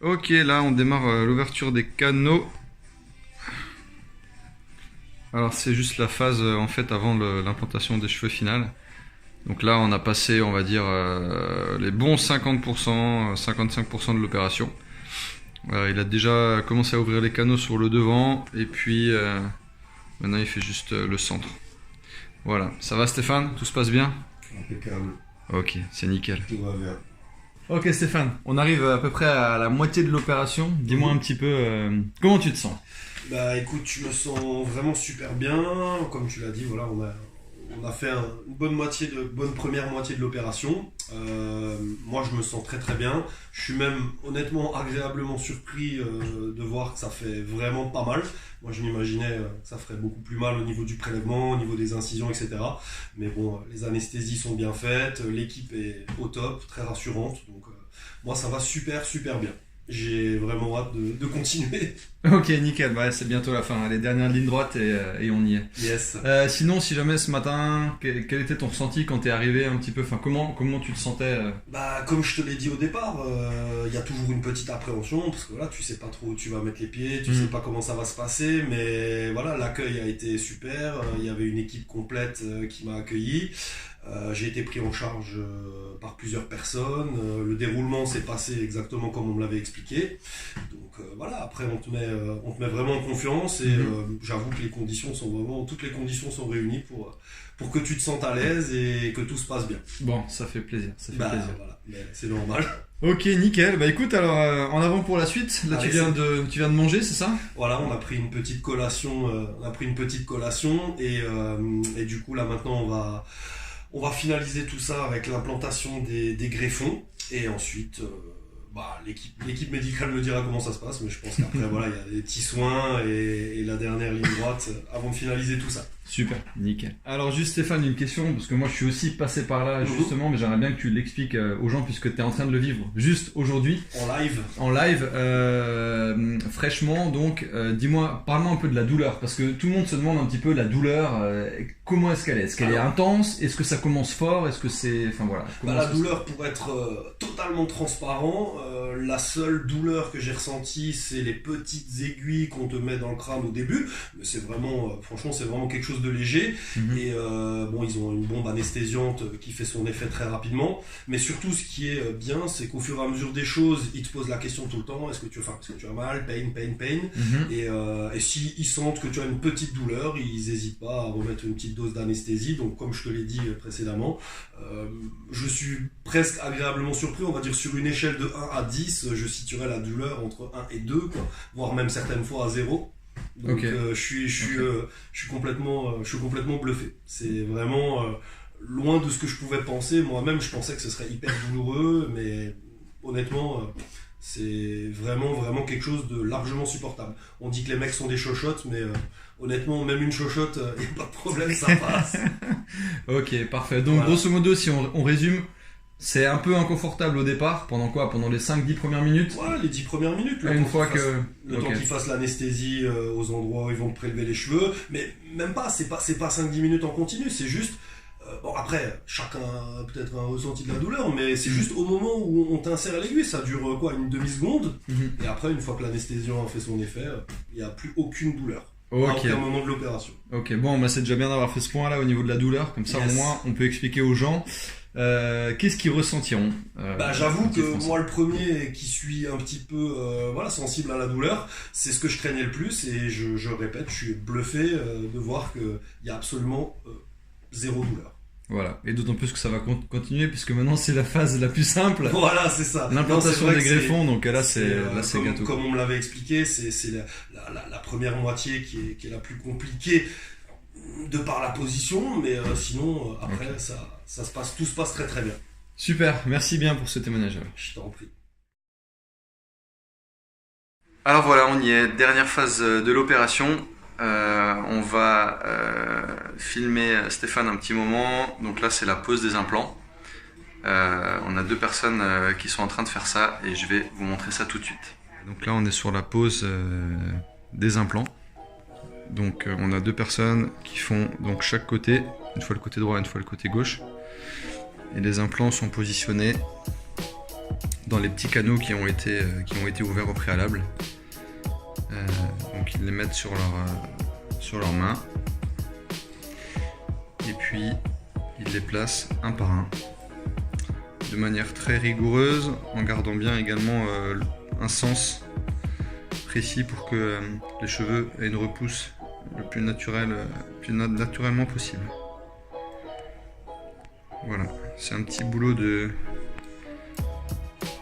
Ok, là on démarre l'ouverture des canaux. Alors c'est juste la phase en fait avant l'implantation des cheveux finales. Donc là on a passé on va dire les bons 50%, 55% de l'opération. Il a déjà commencé à ouvrir les canaux sur le devant et puis maintenant il fait juste le centre. Voilà, ça va Stéphane? Tout se passe bien? Impeccable. Ok, c'est nickel. Tout va bien. Ok Stéphane, on arrive à peu près à la moitié de l'opération. Dis-moi un petit peu comment tu te sens? Bah écoute, je me sens vraiment super bien. Comme tu l'as dit, voilà, on a fait une bonne première moitié de l'opération. Moi, je me sens très très bien. Je suis même honnêtement agréablement surpris de voir que ça fait vraiment pas mal. Moi, je m'imaginais que ça ferait beaucoup plus mal au niveau du prélèvement, au niveau des incisions, etc. Mais bon, les anesthésies sont bien faites, l'équipe est au top, très rassurante. Donc, moi, ça va super super bien. J'ai vraiment hâte de continuer. Ok, nickel, bah, c'est bientôt la fin, les dernières lignes droites et on y est. Yes. Sinon, si jamais ce matin, quel était ton ressenti quand t'es arrivé un petit peu, enfin comment tu te sentais Bah, comme je te l'ai dit au départ, il y a toujours une petite appréhension parce que voilà, tu sais pas trop où tu vas mettre les pieds, tu sais pas comment ça va se passer, mais voilà, l'accueil a été super. Il y avait une équipe complète qui m'a accueilli. J'ai été pris en charge par plusieurs personnes. Le déroulement s'est passé exactement comme on me l'avait expliqué. Donc voilà, après on te met vraiment en confiance et j'avoue que toutes les conditions sont réunies pour que tu te sentes à l'aise et que tout se passe bien. Bon, ça fait plaisir, Voilà, mais c'est normal. Ok, nickel. Bah écoute, alors en avant pour la suite. Là, Allez, tu viens de manger, c'est ça? Voilà, on a pris une petite collation, et du coup là maintenant on va finaliser tout ça avec l'implantation des greffons et ensuite l'équipe médicale me dira comment ça se passe, mais je pense qu'après voilà, il y a des petits soins et la dernière ligne droite avant de finaliser tout ça. Super, nickel. Alors juste Stéphane, une question, parce que moi je suis aussi passé par là justement, mais j'aimerais bien que tu l'expliques aux gens puisque tu es en train de le vivre juste aujourd'hui. En live, fraîchement, donc dis-moi, parle-moi un peu de la douleur, parce que tout le monde se demande un petit peu la douleur, comment est-ce qu'elle est? Est-ce qu'elle est intense? Est-ce que ça commence fort? Est-ce que c'est... Enfin voilà. La douleur, pour être totalement transparent, la seule douleur que j'ai ressentie, c'est les petites aiguilles qu'on te met dans le crâne au début, mais c'est vraiment, franchement, c'est vraiment quelque chose de léger. Et ils ont une bombe anesthésiante qui fait son effet très rapidement, mais surtout ce qui est bien, c'est qu'au fur et à mesure des choses, ils te posent la question tout le temps, est-ce que tu as mal, pain, et si ils sentent que tu as une petite douleur, ils n'hésitent pas à remettre une petite dose d'anesthésie. Donc comme je te l'ai dit précédemment, je suis presque agréablement surpris, on va dire sur une échelle de 1 à 10, je situerais la douleur entre 1 et 2, quoi, voire même certaines fois à 0. Donc je suis complètement bluffé. C'est vraiment loin de ce que je pouvais penser. Moi-même, je pensais que ce serait hyper douloureux, mais honnêtement, c'est vraiment quelque chose de largement supportable. On dit que les mecs sont des chochottes, mais honnêtement, même une chochotte, il n'y a pas de problème, ça passe. Ok, parfait. Donc voilà. Grosso modo, si on résume, c'est un peu inconfortable au départ, pendant quoi? Pendant les 5-10 premières minutes? Ouais, les 10 premières minutes. Une fois que... Le temps qu'ils fassent l'anesthésie aux endroits où ils vont te prélever les cheveux. Mais même pas, c'est pas 5-10 minutes en continu, c'est juste... bon, après, chacun a peut-être un ressenti de la douleur, mais c'est juste au moment où on t'insère l'aiguille, ça dure quoi, une demi-seconde. Et après, une fois que l'anesthésiant a fait son effet, il n'y a plus aucune douleur. À aucun moment de l'opération. Ok, bon, bah, c'est déjà bien d'avoir fait ce point-là au niveau de la douleur, comme ça au moins on peut expliquer aux gens. Qu'est-ce qu'ils ressentiront j'avoue que moi le premier qui suis un petit peu sensible à la douleur, c'est ce que je craignais le plus, et je répète, je suis bluffé de voir qu'il y a absolument zéro douleur. Voilà, et d'autant plus que ça va continuer puisque maintenant c'est la phase la plus simple. Voilà, c'est ça. L'implantation des greffons, donc là c'est gâteau. Comme on me l'avait expliqué, c'est la première moitié qui est la plus compliquée de par la position, mais sinon après tout se passe très très bien. Super, merci bien pour ce témoignage. Je t'en prie. Alors voilà, on y est, dernière phase de l'opération. On va filmer Stéphane un petit moment. Donc là c'est la pose des implants. On a deux personnes qui sont en train de faire ça et je vais vous montrer ça tout de suite. Donc là on est sur la pose des implants. Donc on a deux personnes qui font donc chaque côté, une fois le côté droit, une fois le côté gauche. Et les implants sont positionnés dans les petits canaux qui ont été ouverts au préalable. Donc ils les mettent sur leurs mains et puis ils les placent un par un de manière très rigoureuse en gardant bien également un sens précis pour que les cheveux aient une repousse le plus naturellement possible. Voilà, c'est un petit boulot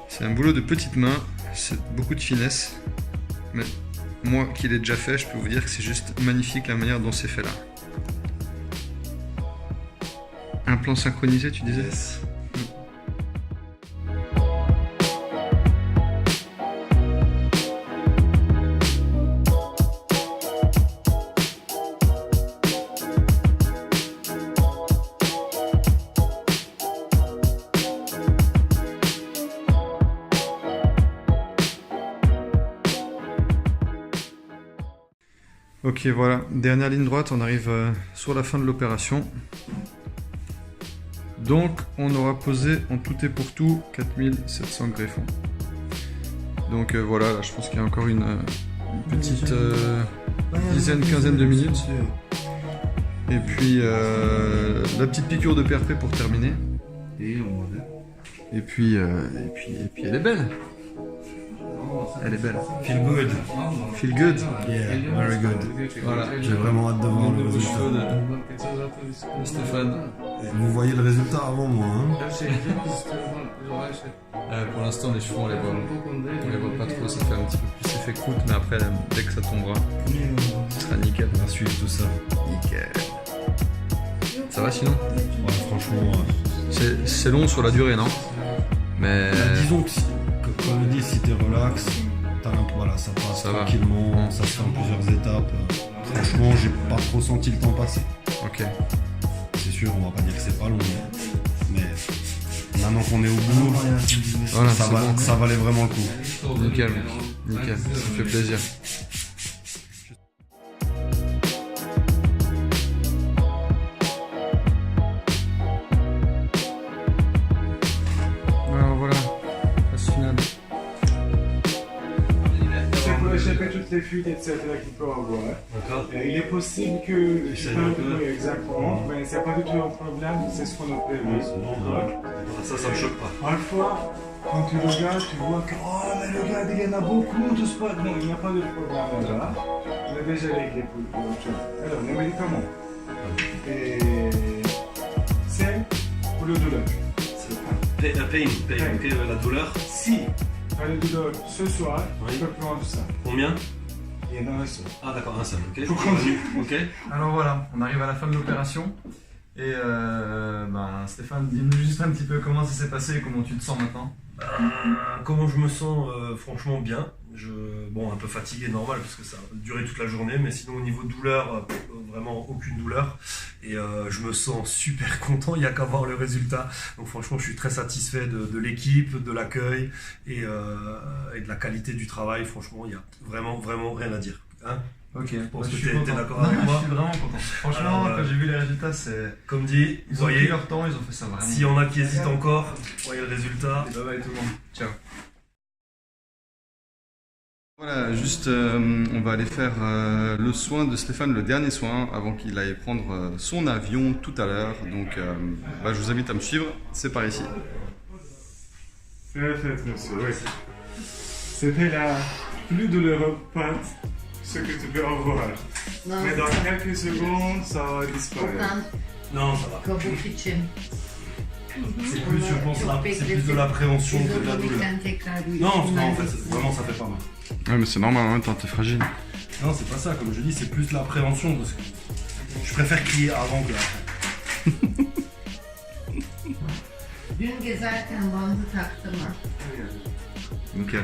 c'est un boulot de petite main, c'est beaucoup de finesse, mais moi qui l'ai déjà fait, je peux vous dire que c'est juste magnifique la manière dont c'est fait là. Un plan synchronisé, tu disais? Yes. Ok, voilà, dernière ligne droite, on arrive sur la fin de l'opération. Donc, on aura posé en tout et pour tout 4700 greffons. Donc voilà, là, je pense qu'il y a encore une petite dizaine, quinzaine de minutes. Et puis, la petite piqûre de PRP pour terminer. Et puis elle est belle. Elle est belle. Feel good. Feel good. Yeah, very good. Voilà. J'ai vraiment hâte de voir le résultat. De Stéphane. Vous voyez le résultat avant moi, hein? Pour l'instant, les cheveux, on les voit pas trop. Ça fait un petit peu plus effet croûte, mais après, dès que ça tombera, ce sera nickel. On va suivre tout ça. Nickel. Ça va sinon? Ouais, franchement. C'est long sur la durée, non? Mais Disons que, comme je dis, si t'es relax, voilà, ça passe ça tranquillement, ça se fait en plusieurs étapes. Franchement, j'ai pas trop senti le temps passer. ok. C'est sûr, on va pas dire que c'est pas long, mais maintenant qu'on est au bout, Voilà, ça valait vraiment le coup. Nickel, mec. Nickel. Ça me fait plaisir. Alors voilà, phase finale. C'est pour échapper toutes les fuites, etc. qu'il peut avoir. D'accord. Il est possible que exactement, mais c'est pas du tout un problème, c'est ce qu'on a prévu. Ça me choque pas. Parfois, quand tu regardes, tu vois que oh mais regarde, il y en a beaucoup de spots. Non, il n'y a pas de problème là. On a déjà réglé pour autre chose. Alors, les médicaments. Et c'est pour le douleur. La douleur. Si tu as le douleur ce soir, Oui. tu peux prendre ça. Combien? Il y en a un seul. Ah d'accord, un seul, ok. Faut continuer. Ok. Alors voilà, on arrive à la fin de l'opération. Et Stéphane, dis-nous juste un petit peu comment ça s'est passé et comment tu te sens maintenant. Comment je me sens, franchement bien. Bon, un peu fatigué, normal, parce que ça a duré toute la journée, mais sinon au niveau douleur, vraiment aucune douleur. Et je me sens super content, il n'y a qu'à voir le résultat. Donc franchement, je suis très satisfait de l'équipe, de l'accueil et de la qualité du travail. Franchement, il n'y a vraiment rien à dire. Hein? Ok, Je pense que suis t'es content. d'accord Non, avec moi. je suis vraiment content. Franchement, Alors, quand j'ai vu les résultats, c'est... Comme dit, Ils vous ont pris voyez, leur temps, ils ont fait ça vraiment. s'il y en a qui hésitent encore, voyez le résultat. Bye bye tout le monde. Ciao. Voilà, juste on va aller faire le soin de Stéphane, le dernier soin, avant qu'il aille prendre son avion tout à l'heure. Donc je vous invite à me suivre, c'est par ici. Perfect, monsieur, oui. C'était la plus douloureuse part, ce que tu peux avoir. Non, Mais dans quelques secondes, ça va disparaître. Okan, Non, ça va. kabuk için. C'est plus, je pense, c'est plus de l'appréhension que de la douleur. Zorlanırken tekrar bir Non, ihtimal en fait, riski. vraiment, ça fait pas mal. Ouais, mais c'est normal, en même temps, t'es fragile. Non, c'est pas ça, comme je dis, c'est plus l'appréhension parce que je préfère crier avant que après. Dün gezerken bandı taktırma. Nickel.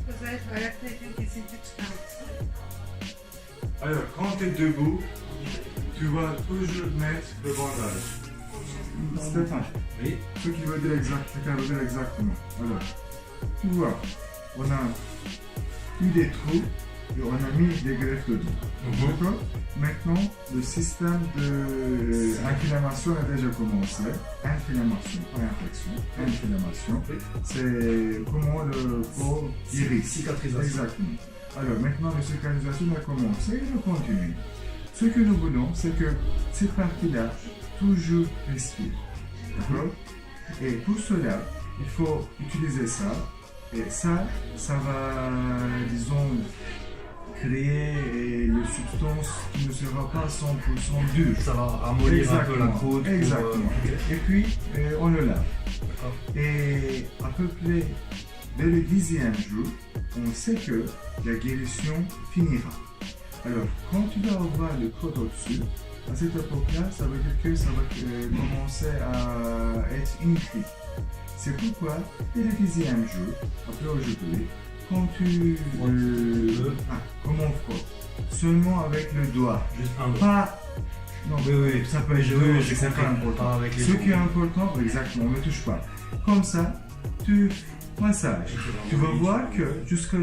Özellikle ayaktayken kesinlikle çıkarmışsın. Alors, quand tu es debout, tu vas toujours mettre le bandage. Stéphane, Oui. ce qui veut dire exactement. Alors, tu vois, on a eu des trous et on a mis des greffes dedans. D'accord? Maintenant, le système d'inflammation a déjà commencé. Inflammation, pas infection. Inflammation, c'est comment le corps irrite. Cicatrisation. Exactement. Alors maintenant, la cicatrisation a commencé et elle continue. Ce que nous voulons, c'est que cette partie-là toujours respire. D'accord? Et pour cela, il faut utiliser ça. Et ça va, disons, créer une substance qui ne sera pas 100% dure. Ça va ramollir un peu la côte. Exactement. Et puis, on le lave. Et à peu près, dès le 10e jour, on sait que la guérison finira. Alors, quand tu vas avoir le crotte au-dessus, à cette époque-là, ça veut dire que ça va commencer à être infiltré. C'est pourquoi, dès le 10e jour, après aujourd'hui, quand tu... comment on frotte? Seulement avec le doigt. Juste un doigt. Pas... Non, Oui, ça peut être oui, c'est j'ai compris. important. Avec les Ce qui est important, exactement, ne touche pas. Comme ça, tu massages. Tu vas voir que jusqu'à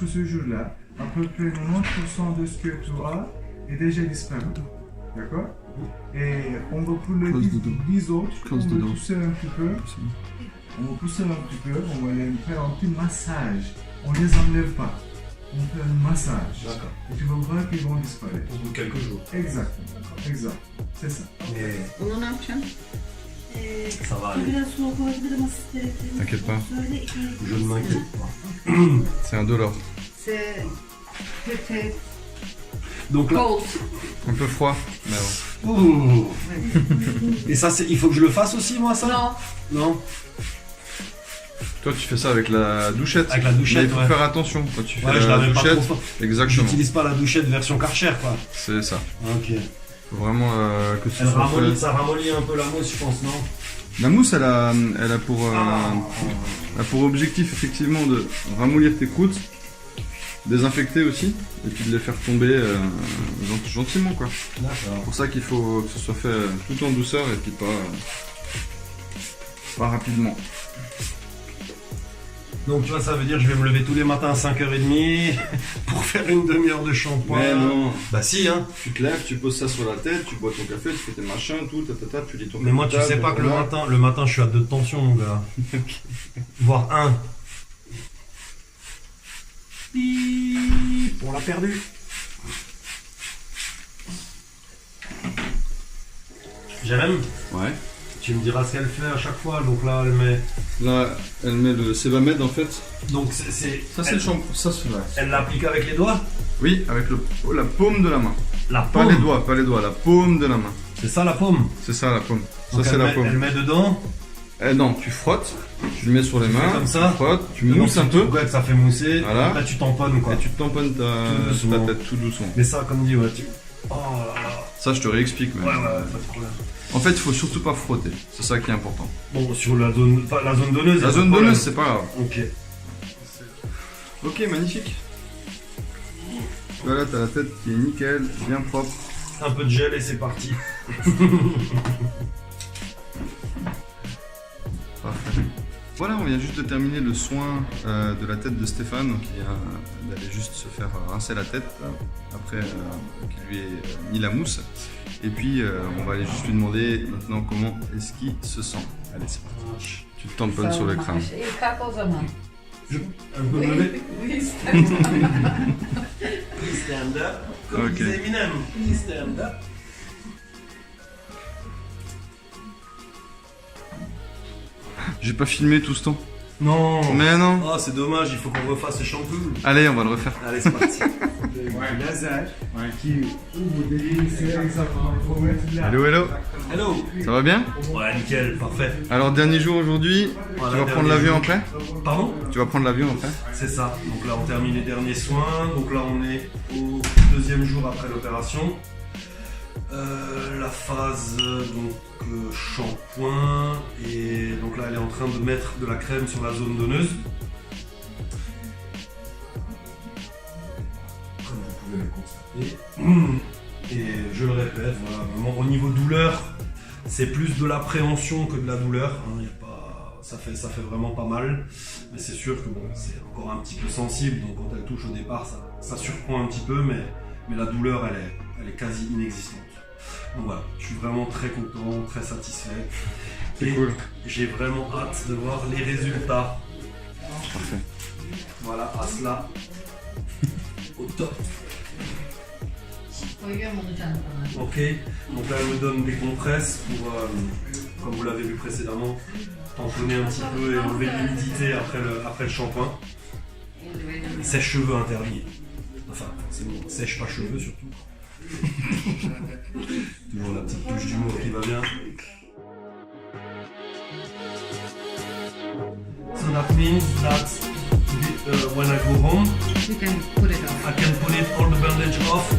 ce jour-là, à peu près 90% de ce que tu as est déjà disparu. D'accord? Et on va pour les 10 autres, on va pousser un petit peu. On va pousser un petit peu, on va les faire un petit massage. On ne les enlève pas. On fait un massage. D'accord. Et tu vas voir qu'ils vont disparaître. Au bout de quelques jours. Exactement. Exact. C'est ça. Mais Bunu ne yapacaksın? ça va aller. Biraz soğuk olabilir ama steriliteyi T'inquiète pas. söyle iki. Je ne m'inquiète pas. C'est indolore. C'est peut-être Donc là, cold. Un peu froid, mais bon. ouh. Et ça, il faut que je le fasse aussi, moi, ça? Non, Non. Toi, tu fais ça avec la douchette. Avec la douchette, Mais il faut ouais. faire attention quand tu fais Ouais, je la la mets pas douchette. trop fort. Exactement. J'utilise pas la douchette version Karcher, quoi. C'est ça. Ok. Faut vraiment que ce soit fait. Ça ramollit un peu la mousse, je pense, non? La mousse, elle a pour objectif effectivement de ramollir tes croûtes, désinfecter aussi, et puis de les faire tomber gentiment, quoi. D'accord. C'est pour ça qu'il faut que ce soit fait tout en douceur et puis pas rapidement. Donc tu vois, ça veut dire que je vais me lever tous les matins à 5h30 pour faire une demi-heure de shampoing. Mais non. Bah si, hein. Tu te lèves, tu poses ça sur la tête, tu bois ton café, tu fais tes machins, tout, tu lis ton Mais moi, tu sais pas que le matin, je suis à 2 de tension, mon gars. Voire 1. On l'a perdu. J'aime. Ouais. Tu me diras ce qu'elle fait à chaque fois. Donc là, elle met. Là, elle met le Sebamed en fait. Donc c'est. Ça, c'est le shampoing. Ça, c'est vrai. Elle l'applique avec les doigts. Oui, avec la paume de la main. La Pas paume. les doigts, la paume de la main. C'est ça la paume. C'est ça la paume. Ça, Donc c'est elle la met- paume. Elle met dedans. Non, tu frottes, tu le mets sur les mains, comme ça. tu frottes, tu Donc, mousses un peu, Ouais, ça fait mousser. Voilà. Après, tu tamponnes quoi. et tu tamponnes Tout ta doucement. tête tout doucement. Mais ça, comme dit, ouais, tu. Oh là là. Ça, je te réexplique. Mais... Ouais, pas de problème. En fait, il faut surtout pas frotter. C'est ça qui est important. Bon, sur la zone, enfin, la zone donneuse. y a La pas zone de problème. donneuse, c'est pas grave. Ok. Ok, magnifique. Voilà, t'as la tête qui est nickel, bien propre. Un peu de gel et c'est parti. Parfait. Voilà, on vient juste de terminer le soin de la tête de Stéphane. Donc, il vient d'aller juste se faire rincer la tête après qu'il lui ait mis la mousse. Et puis, on va aller juste lui demander maintenant comment est-ce qu'il se sent. Allez, c'est parti. Tu te tamponnes sur le crâne. İyi kalk o zaman. Un peu de lever. Please. Please stand up. Comme Ok. disait Eminem. Please stand up. J'ai pas filmé tout ce temps. Non. Mais non. Oh, c'est dommage, il faut qu'on refasse le shampoo. Allez, on va le refaire. Allez, c'est parti. Le laser qui ouvre des lignes, c'est exactement. Il faut mettre là. Hello, hello. Hello. Ça va bien? Ouais, nickel, parfait. Alors, dernier jour aujourd'hui. Voilà, Tu vas prendre dernier l'avion jour. après? Pardon? Tu vas prendre l'avion après? C'est ça. Donc là, on termine les derniers soins. Donc là, on est au 2e jour après l'opération. La phase shampoing. Et donc là, elle est en train de mettre de la crème sur la zone donneuse. Comme vous pouvez le constater. Et je le répète, voilà, vraiment, au niveau douleur, c'est plus de l'appréhension que de la douleur. Hein, y a pas, ça fait vraiment pas mal. Mais c'est sûr que bon, c'est encore un petit peu sensible, donc quand elle touche au départ, ça surprend un petit peu, mais la douleur, elle est quasi inexistante. Donc voilà, je suis vraiment très content, très satisfait. C'est Et cool. j'ai vraiment hâte de voir les résultats. Parfait. Voilà, Asla, au top. Ok, donc là elle me donne des compresses pour, comme vous l'avez vu précédemment, tamponner un petit peu et enlever l'humidité après le shampoing. Sèche-cheveux interdit. Enfin, c'est bon, sèche pas cheveux surtout. Toujours la petite touche d'humour qui va bien. So that means that when I go home, You can put it on. I can put it all the bandage off.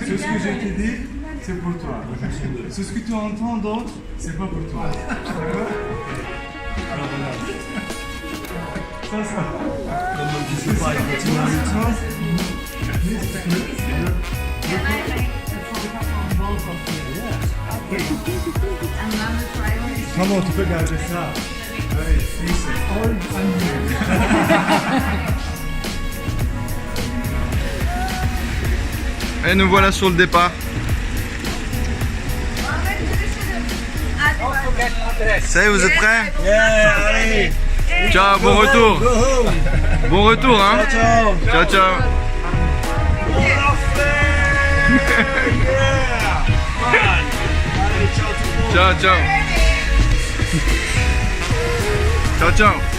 C'est ce que je t'ai dit, c'est pour toi. C'est ce que tu entends d'autre, c'est pas pour toi. D'accord? Alors regarde. Ça. Comme un petit pareil, Tu vois, c'est toi. Comment tu peux garder ça? Oui, c'est all Et nous voilà sur le départ. Ça y est, vous êtes prêts? allez. Ciao, bon retour. Bon retour, hein. Ciao. Ciao, ciao. Ciao, ciao. Ciao, ciao.